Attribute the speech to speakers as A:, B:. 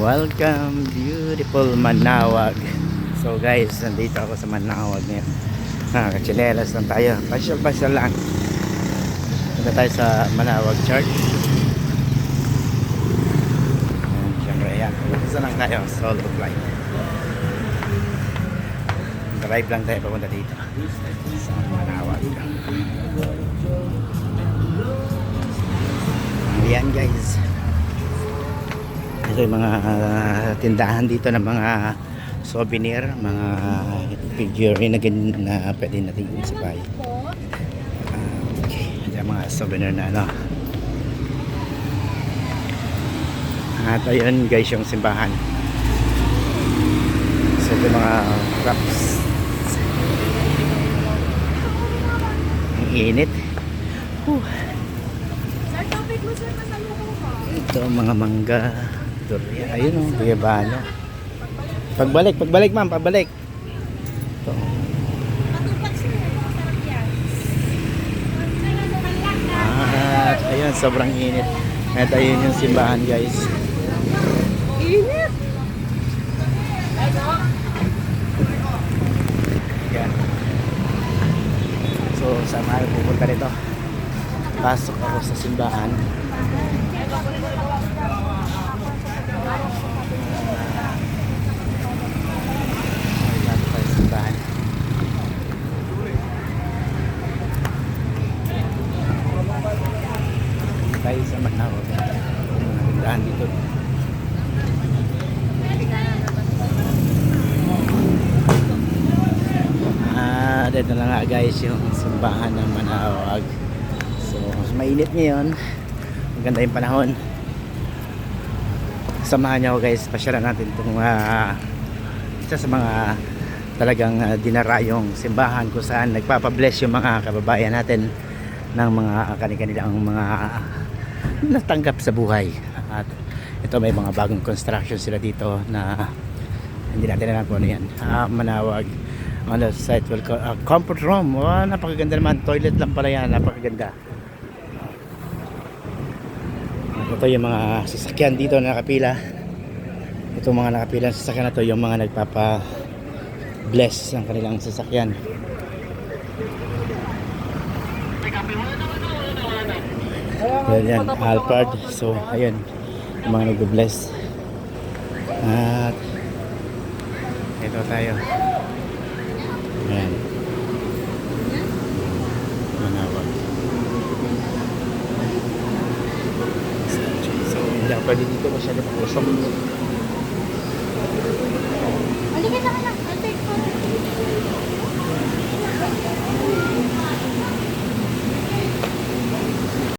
A: Welcome, beautiful Manawag. So guys, nandito ako sa Manawag ngayon. Kachinelas lang tayo. Pasyal lang. Punta tayo sa Manawag Church. And syempre yan. Isa lang tayo. Solo flight. Drive lang tayo papunta dito sa Manawag. Ayan guys. Ito yung mga tindahan dito ng mga souvenir, mga figurine na pwede natin isabay. Okay, yung mga souvenir na ano. At ayun guys yung simbahan. So ito mga wraps. Ang init. Ito mga mangga. Ayun o, guyabano. Pagbalik ma'am, pagbalik. Ito. Ayun, sobrang init. At ayun yung simbahan guys.
B: Init!
A: Yan. So, saan tayo pupunta rito? Pasok ako sa simbahan. Tayo sa Manawag. Tindahan dito. Dito na nga guys yung simbahan ng Manawag. So mainit ngayon, maganda yung panahon. Samahan niyo ako guys, pasyalan natin itong isa sa mga talagang dinarayong simbahan kung saan nagpapabless yung mga kababayan natin ng mga kanilang mga natanggap sa buhay. At ito may mga bagong construction sila dito na hindi natin alam kung ano yan. Manawag on the site will comfort room. Napakaganda naman, toilet lang pala yan, napakaganda. Ito yung mga sasakyan dito na nakapila. Itong mga nakapila ng sasakyan na to yung mga nagpapa bless ng kanilang sasakyan. Yan, Alphard. So ayun yung mga nag-bless. At ito tayo. Ayan. Manawag. So hindi ako pwede dito masyado pakusok.